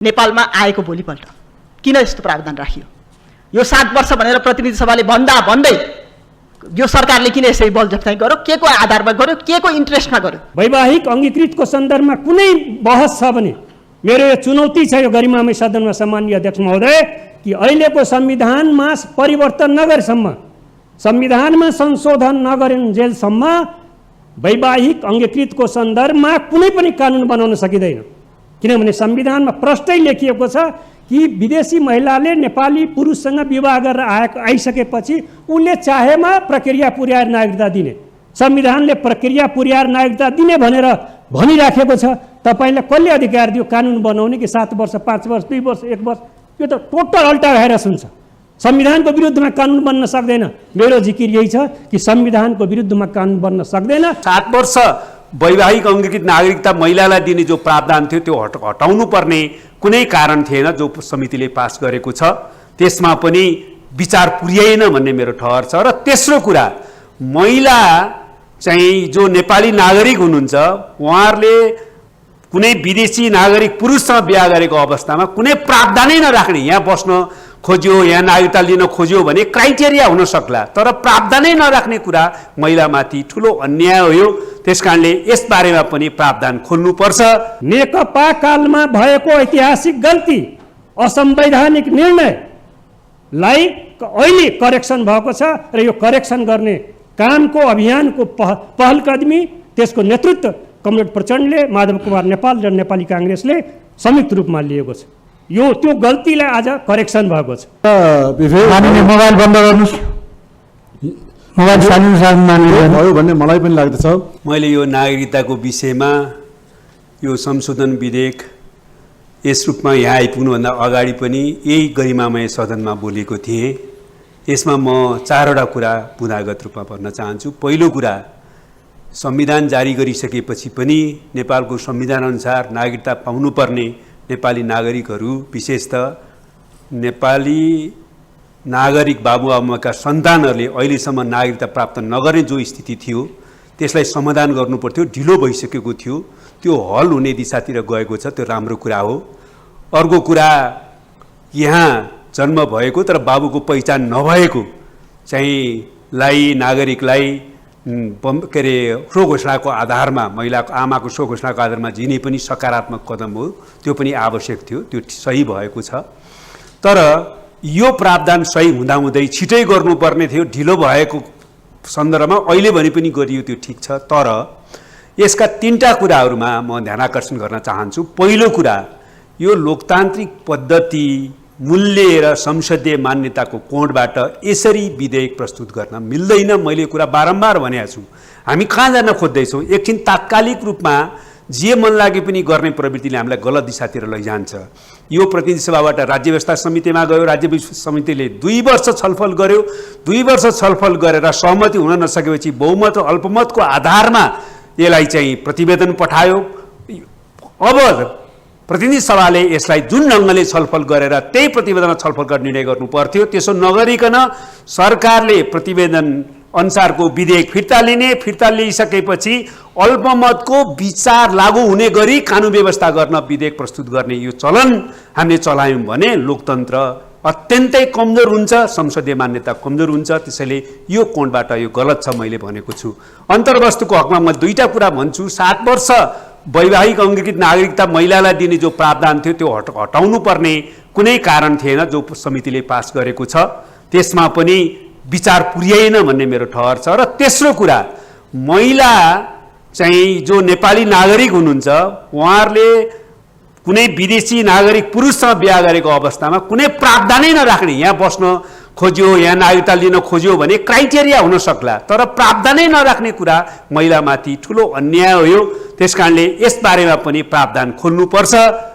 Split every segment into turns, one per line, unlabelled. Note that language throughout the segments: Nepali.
नेपालमा आएको भोलिपल्ट किन यस्तो प्रावधान राखियो? यो 7 वर्ष भनेर प्रतिनिधि सभाले भन्दै यो सरकारले किन यसरी बलजफ्ताइ गर्यो? के को आधारमा गर्यो? के को इन्ट्रेस्टमा गर्यो?
वैवाहिक अंगीकृतको सन्दर्भमा कुनै बहस छ भने मेरो यो चुनौती छ यो गरिमामय सदनमा सम्माननीय अध्यक्ष महोदय कि अहिलेको संविधानमा परिवर्तन नगरेसम्म, संविधानमा संशोधन नगरुन्जेलसम्म वैवाहिक अंगीकृतको सन्दर्भमा कुनै पनि कानुन बनाउन सकिँदैन। किनभने संविधानमा प्रष्टै लेखिएको छ कि विदेशी महिलाले नेपाली पुरुषसँग विवाह गरेर आइसकेपछि उनले चाहेमा प्रक्रिया पुर्याएर नागरिकता दिने, संविधानले प्रक्रिया पुर्याएर नागरिकता दिने भनेर भनिराखेको छ। तपाईले कसले अधिकार दियो कानुन बनाउने कि 7 वर्ष 5 वर्ष 2 वर्ष 1 वर्ष? यो त टोटल अल्टा भाइरस हुन्छ। संविधानको विरुद्धमा कानुन बन्न सक्दैन। मेरो जिकिर यही छ कि संविधानको विरुद्धमा कानुन बन्न सक्दैन।
7 वर्ष वैवाहिक अंगीकृत नागरिकता महिलालाई दिने जो प्रावधान थियो त्यो हटाउनु पर्ने कुनै कारण थिएन जो समितिले पास गरेको छ। त्यसमा पनि विचार पुर्याएन भन्ने मेरो ठहर छ। र तेस्रो कुरा, महिला चाहिँ जो नेपाली नागरिक हुनुहुन्छ उहाँहरूले कुनै विदेशी नागरिक पुरुषसँग बिहा गरेको अवस्थामा कुनै प्रावधानै नराख्ने, यहाँ बस्न खोज्यो, यहाँ नागरिकता लिन खोज्यो भने क्राइटेरिया हुन सक्ला, तर प्रावधानै नराख्ने कुरा महिलामाथि ठुलो अन्याय हो। त्यसकारणले यसबारेमा पनि प्रावधान खोल्नुपर्छ।
नेकपा कालमा भएको ऐतिहासिक गल्ती, असंवैधानिक निर्णयलाई अहिले करेक्सन भएको छ र यो करेक्सन गर्ने कामको अभियानको पहल कदमी त्यसको नेतृत्व कमरेड प्रचण्डले, माधव कुमार नेपाल र नेपाली कांग्रेसले संयुक्त रूपमा लिएको छ। यो त्यो गल्तीलाई आज करेक्सन भएको छ।
मोबाइल बन्द गर्नुस्, मोबाइल साइलेन्ट भयो भन्ने मलाई पनि लाग्दछ।
मैले यो नागरिकताको विषयमा यो संशोधन विधेयक यस रूपमा यहाँ आइपुग्नुभन्दा अगाडि पनि यही गरिमामय सदनमा बोलेको थिएँ। यसमा म 4वटा कुरा बुँदागत रूपमा भन्न चाहन्छु। पहिलो कुरा, संविधान जारी गरिसकेपछि पनि नेपालको संविधान अनुसार नागरिकता पाउनुपर्ने नेपाली नागरिकहरू, विशेषतः नेपाली नागरिक बाबुआमाका सन्तानहरूले अहिलेसम्म नागरिकता प्राप्त नगर्ने जो स्थिति थियो त्यसलाई समाधान गर्नुपर्थ्यो, ढिलो भइसकेको थियो। त्यो हल हुने दिशातिर गएको छ, त्यो राम्रो कुरा हो। अर्को कुरा, यहाँ जन्म भएको तर बाबुको पहिचान नभएको चाहिँ नागरिकलाई के अरे स्व घोषणाको आधारमा, महिलाको आमाको स्व घोषणाको आधारमा जिने पनि सकारात्मक कदम हो, त्यो पनि आवश्यक थियो, त्यो सही भएको छ। तर यो प्रावधान सही हुँदाहुँदै छिटै गर्नुपर्ने थियो, ढिलो भएको सन्दर्भमा अहिले भने पनि गरियो, त्यो ठिक छ। तर यसका 3टा कुराहरूमा म ध्यानाकर्षण गर्न चाहन्छु। पहिलो कुरा, यो लोकतान्त्रिक पद्धति, मूल्य र संसदीय मान्यताको कोणबाट यसरी विधेयक प्रस्तुत गर्न मिल्दैन। मैले कुरा बारम्बार भनेको छु। हामी कहाँ जान खोज्दैछौँ? एकछिन तात्कालिक रूपमा जे मन लागे पनि गर्ने प्रवृत्तिले हामीलाई गलत दिशातिर लैजान्छ। यो प्रतिनिधि सभाबाट राज्य व्यवस्था समितिमा गयो, राज्य व्यवस्था समितिले 2 वर्ष छलफल गर्यो, 2 वर्ष छलफल गरेर सहमति हुन नसकेपछि बहुमत र अल्पमतको आधारमा यसलाई चाहिँ प्रतिवेदन पठायो। अब प्रतिनिधि सभाले यसलाई जुन ढङ्गले छलफल गरेर त्यही प्रतिवेदनमा छलफल गर्ने निर्णय गर्नु पर्थ्यो। त्यसो नगरिकन सरकारले प्रतिवेदन अनुसारको विधेयक फिर्ता लिने, फिर्ता लिइसकेपछि अल्पमतको विचार लागू हुने गरी कानुन व्यवस्था गर्न विधेयक प्रस्तुत गर्ने यो चलन हामीले चलायौँ भने लोकतन्त्र अत्यन्तै कमजोर हुन्छ, संसदीय मान्यता कमजोर हुन्छ। त्यसैले यो कोणबाट यो गलत छ मैले भनेको छु। अन्तर्वस्तुको हकमा म 2टा कुरा भन्छु। 7 वर्ष वैवाहिक अंगीकृत नागरिकता महिलालाई दिने जो प्रावधान थियो त्यो हटाउनु पर्ने कुनै कारण थिएन जो समितिले पास गरेको छ। त्यसमा पनि विचार पुर्याएन भन्ने मेरो ठहर छ। र तेस्रो कुरा, महिला चाहिँ जो नेपाली नागरिक हुनुहुन्छ उहाँहरूले कुनै विदेशी नागरिक पुरुषसँग बिहा गरेको अवस्थामा कुनै प्रावधानै नराख्ने, यहाँ बस्न खोज्यो, यहाँ नागरिकता लिन खोज्यो भने क्राइटेरिया हुन सक्ला, तर प्रावधानै नराख्ने कुरा महिलामाथि ठुलो अन्याय हो। त्यसकारणले यसबारेमा पनि प्रावधान खोल्नुपर्छ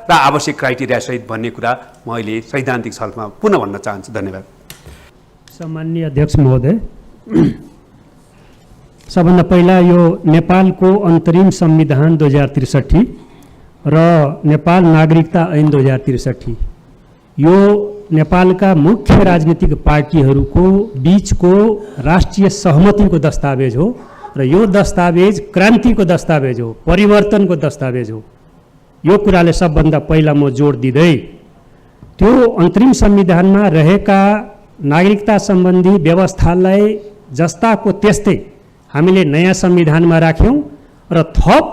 र आवश्यक क्राइटेरिया सहित भन्ने कुरा म अहिले सैद्धान्तिक छलफलमा पुनः भन्न चाहन्छु। धन्यवाद।
सम्माननीय अध्यक्ष महोदय, सबभन्दा पहिला यो नेपालको अन्तरिम संविधान 2063 र नेपाल नागरिकता ऐन 2063 यो नेपालका मुख्य राजनीतिक पार्टीहरूको बीचको राष्ट्रिय सहमतिको दस्तावेज हो र यो दस्तावेज क्रान्तिको दस्तावेज हो, परिवर्तनको दस्तावेज हो। यो कुराले सबभन्दा पहिला म जोड दिँदै त्यो अन्तरिम संविधानमा रहेका नागरिकता सम्बन्धी व्यवस्थालाई जस्ताको त्यस्तै हामीले नयाँ संविधानमा राख्यौँ र थप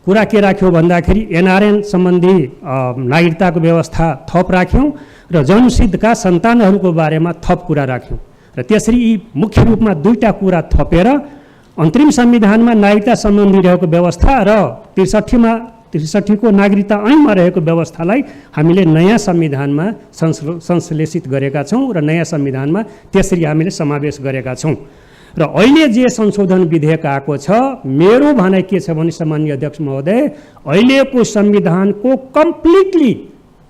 कुरा के राख्यौँ भन्दाखेरि एनआरएन सम्बन्धी नागरिकताको व्यवस्था थप राख्यौँ र जन्मसिद्धका सन्तानहरूको बारेमा थप कुरा राख्यौँ र त्यसरी यी मुख्य रूपमा दुईटा कुरा थपेर अन्तरिम संविधानमा नागरिकता सम्बन्धी रहेको व्यवस्था र 63को नागरिकता ऐनमा रहेको व्यवस्थालाई हामीले नयाँ संविधानमा संश्लेषित गरेका छौँ र नयाँ संविधानमा त्यसरी हामीले समावेश गरेका छौँ र अहिले जे संशोधन विधेयक आएको छ मेरो भनाइ के छ भने सामान्य अध्यक्ष महोदय अहिलेको संविधानको कम्प्लिटली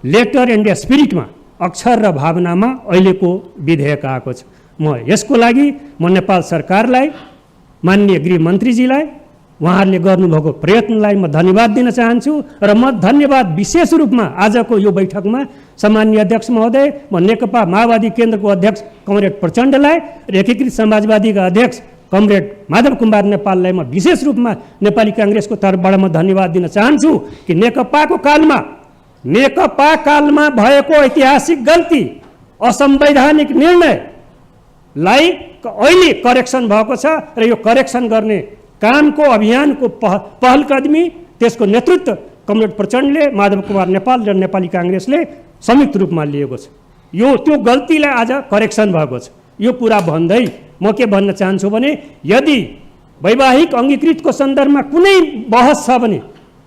लेटर एन्ड स्पिरिटमा अक्षर र भावनामा अहिलेको विधेयक आएको छ। म यसको लागि म नेपाल सरकारलाई माननीय गृहमन्त्रीजीलाई उहाँहरूले गर्नुभएको प्रयत्नलाई म धन्यवाद दिन चाहन्छु र म धन्यवाद विशेष रूपमा आजको यो बैठकमा सामान्य अध्यक्ष महोदय म नेकपा माओवादी केन्द्रको अध्यक्ष कमरेड प्रचण्डलाई र एकीकृत समाजवादीका अध्यक्ष कमरेड माधव कुमार नेपाललाई म विशेष रूपमा नेपाली काङ्ग्रेसको तर्फबाट म धन्यवाद दिन चाहन्छु कि नेकपा कालमा भएको ऐतिहासिक गल्ती असंवैधानिक निर्णयलाई अहिले करेक्सन भएको छ र यो करेक्सन गर्ने कामको अभियानको पहल कदमी त्यसको नेतृत्व कमरेड प्रचण्डले माधव कुमार नेपाल र नेपाली काङ्ग्रेसले संयुक्त रूपमा लिएको छ। यो त्यो गल्तीलाई आज करेक्सन भएको छ। यो कुरा भन्दै म के भन्न चाहन्छु भने यदि वैवाहिक अङ्गीकृतको सन्दर्भमा कुनै बहस छ भने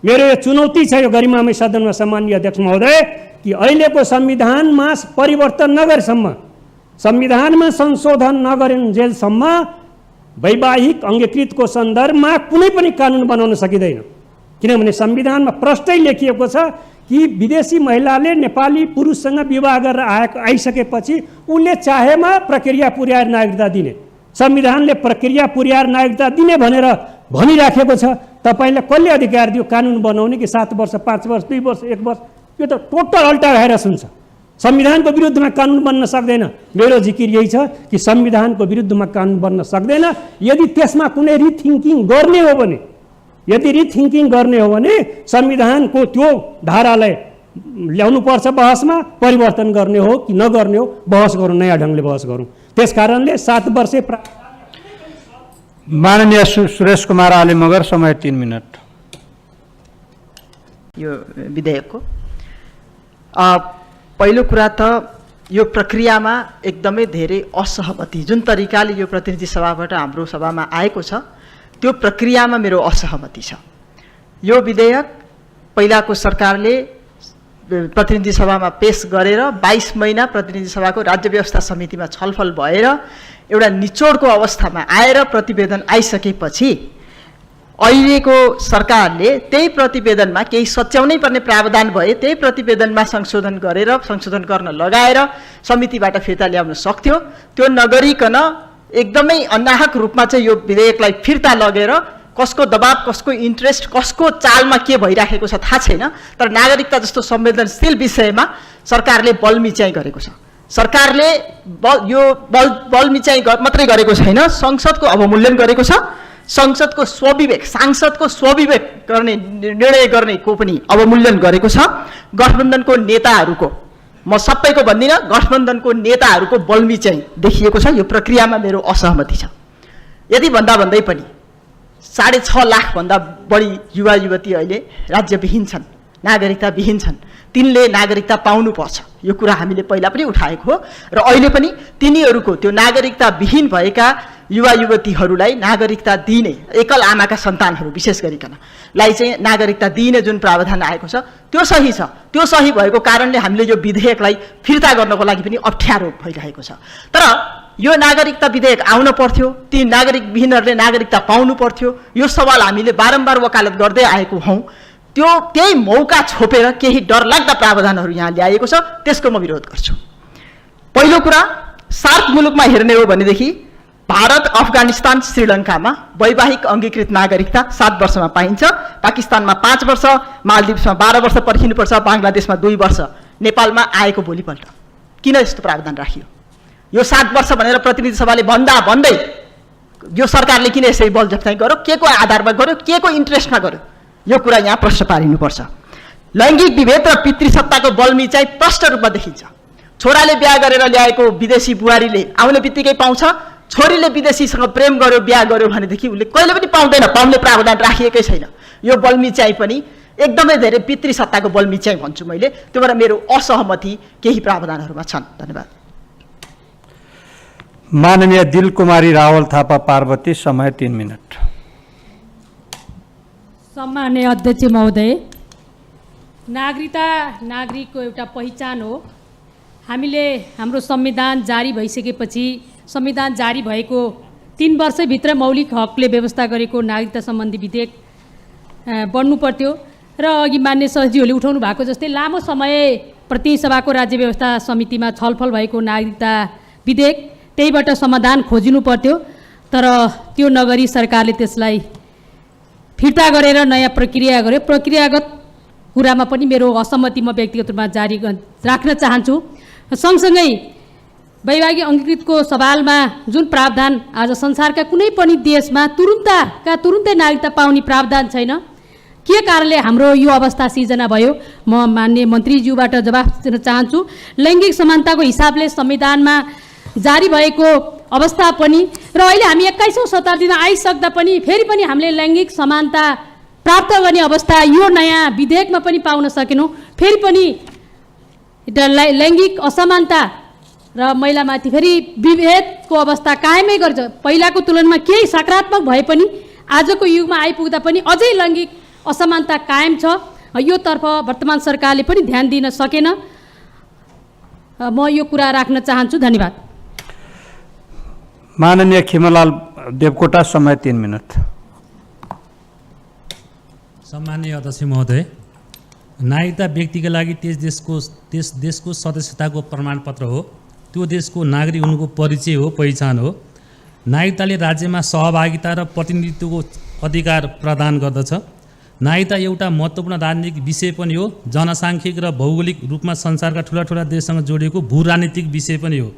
मेरो यो चुनौती छ यो गरिमामय सदनमा सामान्य अध्यक्ष महोदय कि अहिलेको संविधानमा परिवर्तन नगरेसम्म संविधानमा संशोधन नगरुन्जेलसम्म वैवाहिक अङ्गीकृतको सन्दर्भमा कुनै पनि कानुन बनाउन सकिँदैन किनभने संविधानमा प्रष्टै लेखिएको छ कि विदेशी महिलाले नेपाली पुरुषसँग विवाह गरेर आइसकेपछि उनले चाहेमा प्रक्रिया पुर्याएर नागरिकता दिने संविधानले प्रक्रिया पुर्याएर नागरिकता दिने भनेर भनिराखेको छ। तपाईँलाई कसले अधिकार दियो कानुन बनाउने कि 7 वर्ष 5 वर्ष 2 वर्ष 1 वर्ष? यो त टोटल अल्टा भएर सुन्छ। संविधानको विरुद्धमा कानुन बन्न सक्दैन। मेरो जिकिर यही छ कि संविधानको विरुद्धमा कानुन बन्न सक्दैन। यदि त्यसमा कुनै रिथिङ्किङ गर्ने हो भने संविधानको त्यो धारालाई ल्याउनुपर्छ बहसमा, परिवर्तन गर्ने हो कि नगर्ने हो बहस गरौँ, नयाँ ढङ्गले बहस गरौँ। त्यसकारणले 7 वर्षे
माननीय सुरेश कुमार आले मगर समय 3 मिनट।
यो विधेयकको पहिलो कुरा त यो प्रक्रियामा एकदमै धेरै असहमति जुन तरिकाले यो प्रतिनिधि सभाबाट हाम्रो सभामा आएको छ त्यो प्रक्रियामा मेरो असहमति छ। यो विधेयक पहिलाको सरकारले प्रतिनिधि सभामा पेश गरेर 22 महिना प्रतिनिधि सभाको राज्य व्यवस्था समितिमा छलफल भएर एउटा निचोडको अवस्थामा आएर प्रतिवेदन आइसकेपछि अहिलेको सरकारले त्यही प्रतिवेदनमा केही सच्याउनै पर्ने प्रावधान भए त्यही प्रतिवेदनमा संशोधन गर्न लगाएर समितिबाट फिर्ता ल्याउन सक्थ्यो। त्यो नगरिकन एकदमै अनाहक रूपमा चाहिँ यो विधेयकलाई फिर्ता लगेर कसको दबाब कसको इन्ट्रेस्ट कसको चालमा के भइराखेको छ थाहा छैन। तर नागरिकता जस्तो संवेदनशील विषयमा सरकारले बलमिचाइ गरेको छ। सरकारले बलमिचाइ मात्रै गरेको छैन, संसदको अवमूल्यन गरेको छ। सांसदको स्वविवेक गर्ने निर्णय गर्नेको पनि अवमूल्यन गरेको छ। गठबन्धनको नेताहरूको म सबैको भन्दिनँ, गठबन्धनको नेताहरूको बलमिचाइ देखिएको छ। यो प्रक्रियामा मेरो असहमति छ। यदि भन्दै पनि 6.5 लाख भन्दा बढी युवा युवती अहिले राज्यविहीन छन्, नागरिकता विहीन छन्। तिनले नागरिकता पाउनुपर्छ यो कुरा हामीले पहिला पनि उठाएको हो र अहिले पनि तिनीहरूको त्यो नागरिकता विहीन भएका युवा युवतीहरूलाई नागरिकता दिने एकल आमाका सन्तानहरू विशेष गरिकनलाई चाहिँ नागरिकता दिने जुन प्रावधान आएको छ त्यो सही छ। त्यो सही भएको कारणले हामीले यो विधेयकलाई फिर्ता गर्नको लागि पनि अप्ठ्यारो भइरहेको छ। तर यो नागरिकता विधेयक आउन पर्थ्यो, ती नागरिक विहीनहरूले नागरिकता पाउनु पर्थ्यो। यो सवाल हामीले बारम्बार वकालत गर्दै आएको हौँ। त्यही मौका छोपेर केही डरलाग्दा प्रावधानहरू यहाँ ल्याएको छ, त्यसको म विरोध गर्छु। पहिलो कुरा, सार्क मुलुकमा हेर्ने हो भनेदेखि भारत, अफगानिस्तान, श्रीलङ्कामा वैवाहिक अङ्गीकृत नागरिकता 7 वर्षमा पाइन्छ। पाकिस्तानमा 5 वर्ष, मालदिप्समा 12 वर्ष पर्खिनुपर्छ, बङ्गलादेशमा 2 वर्ष। नेपालमा आएको भोलिपल्ट किन यस्तो प्रावधान राखियो? यो 7 वर्ष भनेर प्रतिनिधि सभाले भन्दै यो सरकारले किन यसरी बल जफ्ताइ गर्यो? के को आधारमा गर्यो? के को इन्ट्रेस्टमा गर्यो? यो कुरा यहाँ प्रश्न पारिनुपर्छ। लैङ्गिक विभेद र पितृसत्ताको बल्मी चाहिँ प्रष्ट रूपमा देखिन्छ। छोराले बिहा गरेर ल्याएको विदेशी बुहारीले आउने बित्तिकै पाउँछ, छोरीले विदेशीसँग प्रेम गर्यो बिहा गर्यो भनेदेखि उसले कहिले पनि पाउँदैन, पाउने प्रावधान राखिएकै छैन। यो बल्मी चाहिँ पनि एकदमै धेरै पितृसत्ताको बल्मी चाहिँ भन्छु मैले। त्योबाट मेरो असहमति केही प्रावधानहरूमा छन्। धन्यवाद।
माननीय दिलकुमारी रावल थापा पार्वती, समय 3 मिनट।
सम्माननीय अध्यक्ष महोदय, नागरिकता नागरिकको एउटा पहिचान हो। हामीले हाम्रो संविधान जारी भइसकेपछि संविधान जारी भएको 3 वर्षभित्र मौलिक हकले व्यवस्था गरेको नागरिकता सम्बन्धी विधेयक बन्नु पर्थ्यो र अघि मान्य सचिवहरूले उठाउनु भएको जस्तै लामो समय प्रतिनिधि सभाको राज्य व्यवस्था समितिमा छलफल भएको नागरिकता विधेयक त्यहीबाट समाधान खोजिनु पर्थ्यो। तर त्यो नगरी सरकारले त्यसलाई फिर्ता गरेर नयाँ प्रक्रिया गर्यो। प्रक्रियागत कुरामा पनि मेरो असहमति म व्यक्तिगत रूपमा जारी राख्न चाहन्छु। सँगसँगै वैवाहिक अङ्गीकृतको सवालमा जुन प्रावधान आज संसारका कुनै पनि देशमा तुरुन्तै नागरिकता पाउने प्रावधान छैन, के कारणले हाम्रो यो अवस्था सिर्जना भयो? म माननीय मन्त्रीज्यूबाट जवाफ दिन चाहन्छु। लैङ्गिक समानताको हिसाबले संविधानमा जारी भएको अवस्था पनि र अहिले हामी 21औं शताब्दीमा आइसक्दा पनि फेरि पनि हामीले लैङ्गिक समानता प्राप्त गर्ने अवस्था यो नयाँ विधेयकमा पनि पाउन सकेनौँ। फेरि पनि लैङ्गिक असमानता र महिलामाथि फेरि विभेदको अवस्था कायमै गर्छ। पहिलाको तुलनामा केही सकारात्मक भए पनि आजको युगमा आइपुग्दा पनि अझै लैङ्गिक असमानता कायम छ। यो तर्फ वर्तमान सरकारले पनि ध्यान दिन सकेन। म यो कुरा राख्न चाहन्छु। धन्यवाद।
माननीय खिमलाल देवकोटा, समय 3 मिनट।
सम्माननीय अध्यक्ष महोदय, नागरिकता व्यक्तिका लागि त्यस देशको सदस्यताको प्रमाणपत्र हो। त्यो देशको नागरिक हुनुको परिचय हो, पहिचान हो। नागरिकताले राज्यमा सहभागिता र प्रतिनिधित्वको अधिकार प्रदान गर्दछ। नागरिकता एउटा महत्त्वपूर्ण राजनीतिक विषय पनि हो। जनसाङ्ख्यिक र भौगोलिक रूपमा संसारका ठुला देशसँग जोडिएको भू राजनीतिक विषय पनि हो।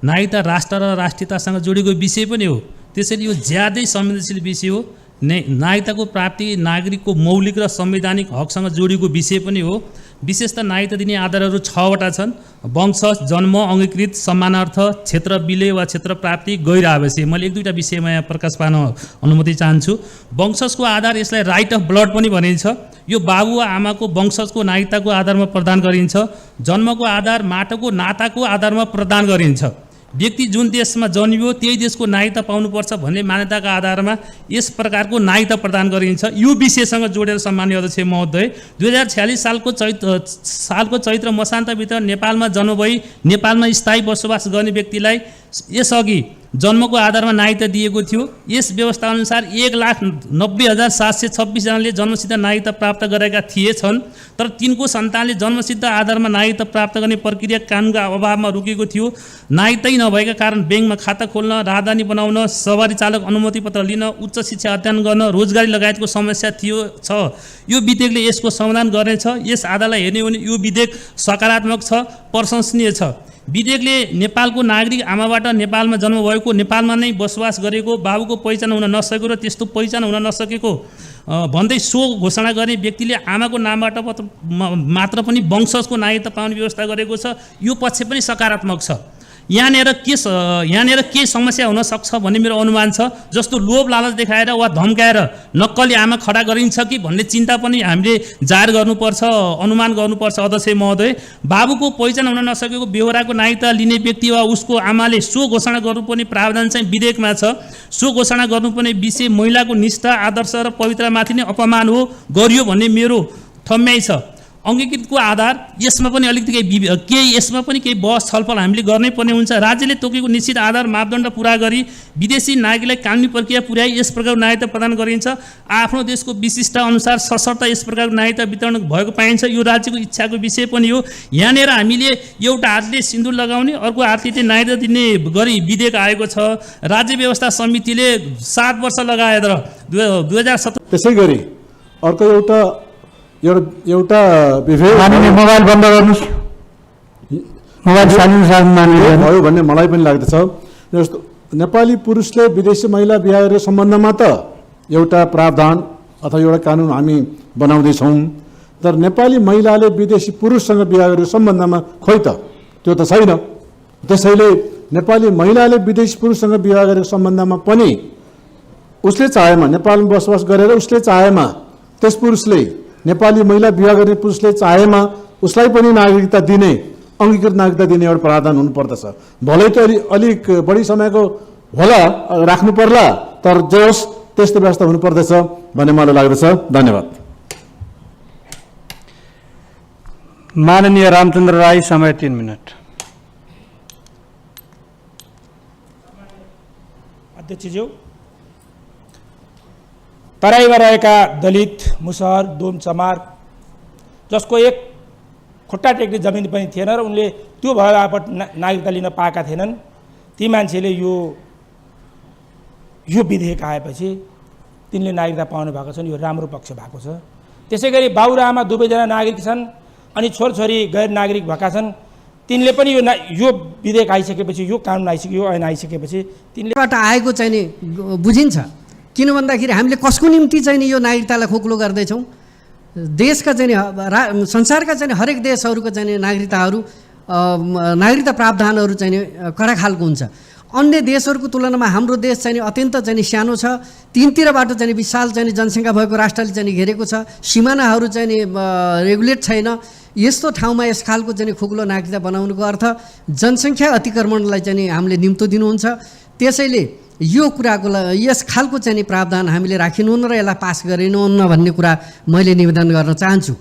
नागरिकता राष्ट्र र राष्ट्रियतासँग जोडिएको विषय पनि हो। त्यसैले यो ज्यादै संवेदनशील विषय हो। नागरिकताको प्राप्ति नागरिकको मौलिक र संवैधानिक हकसँग जोडिएको विषय पनि हो। विशेषतः नागरिकता दिने आधारहरू 6वटा छन्: वंश, जन्म, अङ्गीकृत, सम्मानार्थ, क्षेत्र विलय वा क्षेत्र प्राप्ति, गैर आवश्यक। मैले 1-2टा विषयमा यहाँ प्रकाश पार्न अनुमति चाहन्छु। वंशजको आधार, यसलाई राइट अफ ब्लड पनि भनिन्छ। यो बाबु वा आमाको वंशजको नागरिकताको आधारमा प्रदान गरिन्छ। जन्मको आधार माटोको नाताको आधारमा प्रदान गरिन्छ। व्यक्ति जुन देशमा जन्मियो त्यही देशको नागरिकता पाउनुपर्छ भन्ने मान्यताका आधारमा यस प्रकारको नागरिकता प्रदान गरिन्छ। यो विषयसँग जोडेर सम्माननीय अध्यक्ष महोदय, 2046 सालको चैत्र मसान्तभित्र नेपालमा जन्म भई नेपालमा स्थायी बसोबास गर्ने व्यक्तिलाई यसअघि जन्मको आधारमा नागरिकता दिएको थियो। यस व्यवस्थाअनुसार 1,90,726 जनाले जन्मसिद्ध नागरिकता प्राप्त गरेका थिएछन्। तर तिनको सन्तानले जन्मसिद्ध आधारमा नागरिकता प्राप्त गर्ने प्रक्रिया कानुनका अभावमा रोकिएको थियो। नागरिकतै नभएका कारण ब्याङ्कमा खाता खोल्न, राजधानी बनाउन, सवारी चालक अनुमति पत्र लिन, उच्च शिक्षा अध्ययन गर्न, रोजगारी लगायतको समस्या छ। यो विधेयकले यसको समाधान गर्नेछ। यस आधारलाई हेर्ने हो भने यो विधेयक सकारात्मक छ, प्रशंसनीय छ। विधेयकले नेपालको नागरिक आमाबाट नेपालमा जन्म भएको, नेपालमा नै बसोबास गरेको, बाबुको पहिचान हुन नसकेको र त्यस्तो पहिचान हुन नसकेको भन्दै सो घोषणा गर्ने व्यक्तिले आमाको नामबाट मात्र पनि वंशजको नागरिकता पाउने व्यवस्था गरेको छ। यो पक्ष पनि सकारात्मक छ। यहाँनिर के समस्या हुन सक्छ भन्ने मेरो अनुमान छ। जस्तो लोभ लालच देखाएर वा धम्काएर नक्कली आमा खडा गरिन्छ कि भन्ने चिन्ता पनि हामीले जाहेर गर्नुपर्छ, अनुमान गर्नुपर्छ। अध्यक्ष महोदय, बाबुको पहिचान हुन नसकेको बेहोराको नागरिकता लिने व्यक्ति वा उसको आमाले सो घोषणा गर्नुपर्ने प्रावधान चाहिँ विधेयकमा छ। सो घोषणा गर्नुपर्ने विषय महिलाको निष्ठा, आदर्श र पवित्रमाथि नै अपमान हो, गरियो भन्ने मेरो ठम्याइ छ। अङ्गीकृतको आधार, यसमा पनि अलिकति केही बहस छलफल हामीले गर्नै पर्ने हुन्छ। राज्यले तोकेको निश्चित आधार मापदण्ड पुरा गरी विदेशी नागरिकलाई कानुनी प्रक्रिया पुर्याई यस प्रकारको नागरिकता प्रदान गरिन्छ। आफ्नो देशको विशिष्टता अनुसार सशर्त यस प्रकारको नागरिकता वितरण भएको पाइन्छ। यो राज्यको इच्छाको विषय पनि हो। यहाँनिर हामीले एउटा हातले सिन्दुर लगाउने, अर्को हातले चाहिँ नागरिकता दिने गरी विधेयक आएको छ। राज्य व्यवस्था समितिले 7 वर्ष लगाएर 2017।
त्यसै गरी अर्को एउटा विभेद
मोबाइल बन्द गर्नुहोस्। मोबाइल
भयो भन्ने मलाई पनि लाग्दछ। जस्तो नेपाली पुरुषले विदेशी महिला बिहा गरेको सम्बन्धमा त एउटा प्रावधान अथवा एउटा कानुन हामी बनाउँदैछौँ। तर नेपाली महिलाले विदेशी पुरुषसँग बिहा गरेको सम्बन्धमा खोइ त त्यो त छैन। त्यसैले नेपाली महिलाले विदेशी पुरुषसँग बिहा गरेको सम्बन्धमा पनि उसले चाहेमा नेपालमा बसोबास गरेर उसले चाहेमा त्यस पुरुषले नेपाली महिला बिहा गर्ने पुरुषले चाहेमा उसलाई पनि नागरिकता दिने अङ्गीकृत नागरिकता दिने एउटा प्रावधान हुनुपर्दछ। भलै त अलिक बढी समयको होला राख्नु पर्ला तर जे होस् त्यस्तो व्यवस्था हुनुपर्दछ भन्ने मलाई लाग्दछ। धन्यवाद।
माननीय रामचन्द्र राई, समय 3 मिनट।
अध्यक्षज्यू, तराईमा रहेका दलित, मुसहर, डोम, चमार जसको एक खुट्टा टेक्ने जमिन पनि थिएन र उनले त्यो भए बापत नागरिकता लिन पाएका थिएनन्, ती मान्छेले यो विधेयक आएपछि तिनले नागरिकता पाउनु भएको छन्। यो राम्रो पक्ष भएको छ। त्यसै गरी बाउ र आमा दुवैजना नागरिक छन् अनि छोरछोरी गैर नागरिक भएका छन्, तिनले पनि यो विधेयक आइसकेपछि, यो कानुन आइसक्यो, यो ऐन आइसकेपछि तिनले
आएको चाहिँ नि बुझिन्छ। किन भन्दाखेरि हामीले कसको निम्ति चाहिँ नि यो नागरिकतालाई खोक्लो गर्दैछौँ? देशका चाहिँ संसारका चाहिँ हरेक देशहरूको चाहिँ नागरिकताहरू नागरिकता प्रावधानहरू चाहिँ कडा खालको हुन्छ। अन्य देशहरूको तुलनामा हाम्रो देश चाहिँ अत्यन्त चाहिँ सानो छ। तीनतिरबाट चाहिँ विशाल चाहिँ जनसङ्ख्या भएको राष्ट्रले चाहिँ घेरेको छ। सिमानाहरू चाहिँ रेगुलेट छैन। यस्तो ठाउँमा यस खालको चाहिँ खुकुलो नागरिकता बनाउनुको अर्थ जनसङ्ख्या अतिक्रमणलाई चाहिँ हामीले निम्तो दिनुहुन्छ। त्यसैले यो कुराको यस खालको चाहिँ प्रावधान हामीले राखिनुहुन्न र यसलाई पास गरिनुहुन्न भन्ने कुरा मैले निवेदन गर्न चाहन्छु।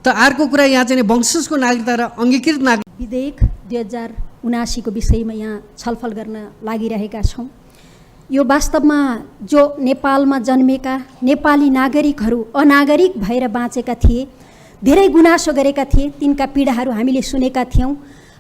त अर्को कुरा यहाँ चाहिँ वंशजको नागरिकता र अङ्गीकृत नागरिक
विधेयक 2079 को विषयमा यहाँ छलफल गर्न लागिरहेका छौँ। यो वास्तवमा जो नेपालमा जन्मेका नेपाली नागरिकहरू अनागरिक भएर बाँचेका थिए, धेरै गुनासो गरेका थिए, तिनका पीडाहरू हामीले सुनेका थियौँ।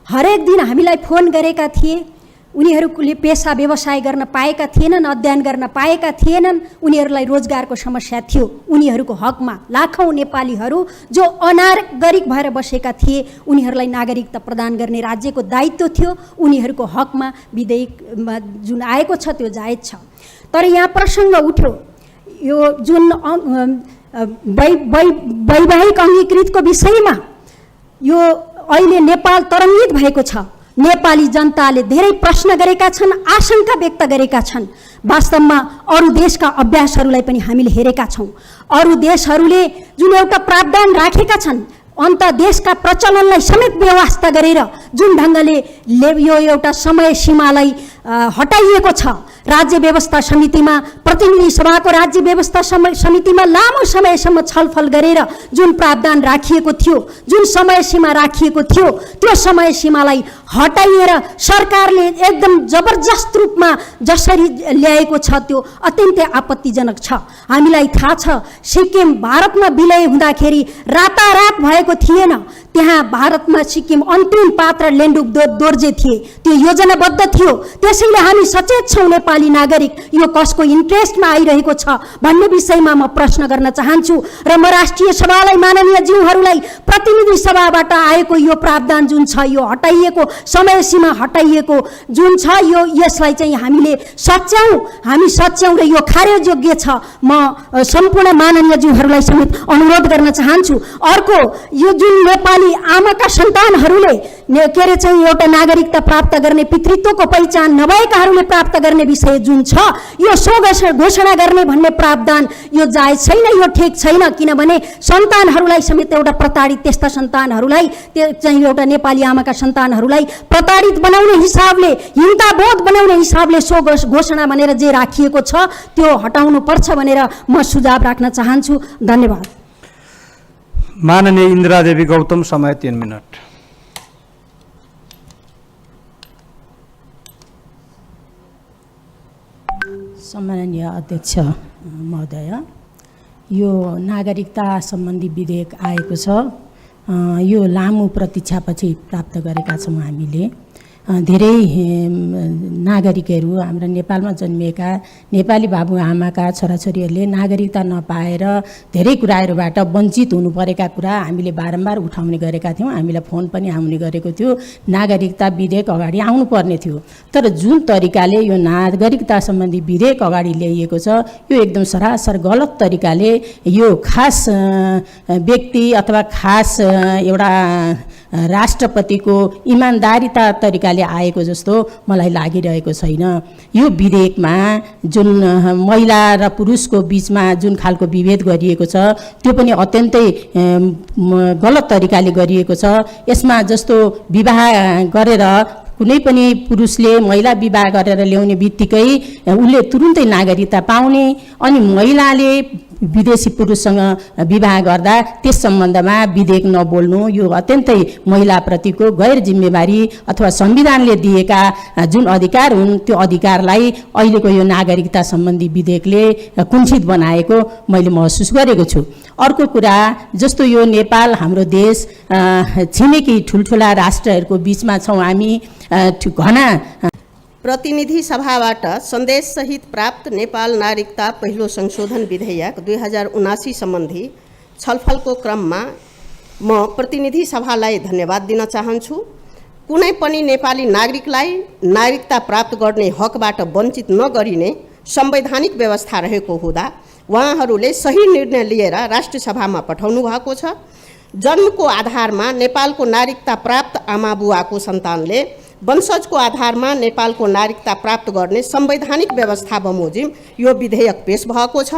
हरेक दिन हामीलाई फोन गरेका थिए। उनीहरूले पेसा व्यवसाय गर्न पाएका थिएनन्, अध्ययन गर्न पाएका थिएनन्, उनीहरूलाई रोजगारको समस्या थियो। उनीहरूको हकमा लाखौँ नेपालीहरू जो अनागरिक भएर बसेका थिए उनीहरूलाई नागरिकता प्रदान गर्ने राज्यको दायित्व थियो। उनीहरूको हकमा विधेयकमा जुन आएको छ त्यो जायज छ। तर यहाँ प्रसङ्ग उठ्यो यो जुन वैवाहिक अङ्गीकृतको विषयमा। यो अहिले नेपाल तरङ्गित भएको छ। नेपाली जनताले धेरै प्रश्न गरेका छन्, आशंका व्यक्त गरेका छन्। वास्तवमा अरू देशका अभ्यासहरूलाई पनि हामीले हेरेका छौँ। अरू देशहरूले जुन एउटा प्रावधान राखेका छन्, अन्त देशका प्रचलनलाई समेत व्यवस्था गरेर जुन ढङ्गले यो एउटा समय सीमालाई हटाइएको छ। राज्य व्यवस्था समितिमा, प्रतिनिधि सभाको राज्य व्यवस्था समितिमा लामो समयसम्म छलफल गरेर जुन प्रावधान राखिएको थियो, जुन समय सीमा राखिएको थियो, त्यो समय सीमालाई हटाइएर सरकारले एकदम जबरजस्त रूपमा जसरी ल्याएको छ त्यो अत्यन्तै आपत्तिजनक छ। हामीलाई थाहा छ सिक्किम भारतमा विलय हुँदाखेरि रातारात भएको थिएन। त्यहाँ भारतमा सिक्किम अन्तिम पात्र लेन्डुप दोर्जे थिए। त्यो योजनाबद्ध थियो। त्यसैले हामी सचेत छौँ नेपाली नागरिक यो कसको इन्ट्रेस्टमा आइरहेको छ भन्ने विषयमा म प्रश्न गर्न चाहन्छु। र म राष्ट्रिय सभालाई, माननीय ज्यूहरूलाई, प्रतिनिधि सभाबाट आएको यो प्रावधान जुन छ, यो हटाइएको समय सीमा हटाइएको जुन छ, यो यसलाई चाहिँ हामीले हामी सच्याउँ र यो खारेजयोग्य छ। म सम्पूर्ण माननीय ज्यूहरूलाई समेत अनुरोध गर्न चाहन्छु। अर्को, यो जुन नेपाली आमाका सन्तानहरूले के अरे चाहिँ एउटा नागरिकता प्राप्त गर्ने, पितृत्वको पहिचान नभएकाहरूले प्राप्त गर्ने विषय जुन छ, यो घोषणा गर्ने भन्ने प्रावधान यो जायज छैन, यो ठिक छैन। किनभने सन्तानहरूलाई समेत एउटा प्रताडित, त्यस्ता सन्तानहरूलाई चाहिँ एउटा नेपाली आमाका सन्तानहरूलाई प्रताडित बनाउने हिसाबले, हिंसाबोध बनाउने हिसाबले घोषणा भनेर जे राखिएको छ त्यो हटाउनु पर्छ भनेर म सुझाव राख्न चाहन्छु। धन्यवाद।
माननीय इन्दिरा देवी गौतम, समय 3 मिनट।
सम्माननीय अध्यक्ष महोदय, यो नागरिकता सम्बन्धी विधेयक आएको छ। यो लामो प्रतीक्षापछि प्राप्त गरेका छौँ हामीले। धेरै नागरिकहरू हाम्रा नेपालमा जन्मिएका नेपाली बाबुआमाका छोराछोरीहरूले नागरिकता नपाएर धेरै कुराहरूबाट वञ्चित हुनु परेका कुरा हामीले बारम्बार उठाउने गरेका थियौँ। हामीलाई फोन पनि आउने गरेको थियो, नागरिकता विधेयक अगाडि आउनुपर्ने थियो। तर जुन तरिकाले यो नागरिकता सम्बन्धी विधेयक अगाडि ल्याइएको छ यो एकदम सरासर गलत तरिकाले यो खास व्यक्ति अथवा खास एउटा राष्ट्रपतिको इमान्दारिता तरिकाले आएको जस्तो मलाई लागिरहेको छैन। यो विधेयकमा जुन महिला र पुरुषको बिचमा जुन खालको विभेद गरिएको छ त्यो पनि अत्यन्तै गलत तरिकाले गरिएको छ। यसमा जस्तो विवाह गरेर कुनै पनि पुरुषले महिला विवाह गरेर ल्याउने बित्तिकै उसले तुरुन्तै नागरिकता पाउने, अनि महिलाले विदेशी पुरुषसँग विवाह गर्दा त्यस सम्बन्धमा विधेयक नबोल्नु यो अत्यन्तै महिलाप्रतिको गैर जिम्मेवारी अथवा संविधानले दिएका जुन अधिकार हुन् त्यो अधिकारलाई अहिलेको यो नागरिकता सम्बन्धी विधेयकले कुण्ठित बनाएको मैले महसुस गरेको छु। अर्को कुरा, जस्तो यो नेपाल हाम्रो देश छिमेकी ठुल्ठुला राष्ट्रहरूको बिचमा छौँ हामी, घना
प्रतिनिधि सभाबाट सन्देशसहित प्राप्त नेपाल नागरिकता पहिलो संशोधन विधेयक 2079 सम्बन्धी छलफलको क्रममा म प्रतिनिधि सभालाई धन्यवाद दिन चाहन्छु। कुनै पनि नेपाली नागरिकलाई नागरिकता प्राप्त गर्ने हकबाट वञ्चित नगरिने संवैधानिक व्यवस्था रहेको हुँदा उहाँहरूले सही निर्णय लिएर राष्ट्रिय सभामा पठाउनु भएको छ। जन्मको आधारमा नेपालको नागरिकता प्राप्त आमा बुवाको सन्तानले वंशजको आधारमा नेपालको नागरिकता प्राप्त गर्ने संवैधानिक व्यवस्था बमोजिम यो विधेयक पेश भएको छ।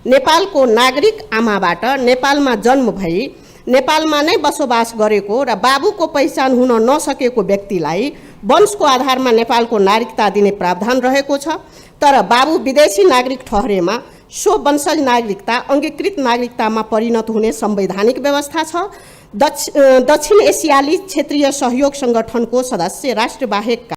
नेपालको नागरिक आमाबाट नेपालमा जन्म भई नेपालमा नै बसोबास गरेको र बाबुको पहिचान हुन नसकेको व्यक्तिलाई वंशको आधारमा नेपालको नागरिकता दिने प्रावधान रहेको छ। तर बाबु विदेशी नागरिक ठहरेमा सो वंशज नागरिकता अङ्गीकृत नागरिकतामा परिणत हुने संवैधानिक व्यवस्था छ। दक्षिण एसियाली क्षेत्रीय सहयोग सङ्गठनको सदस्य राष्ट्रबाहेक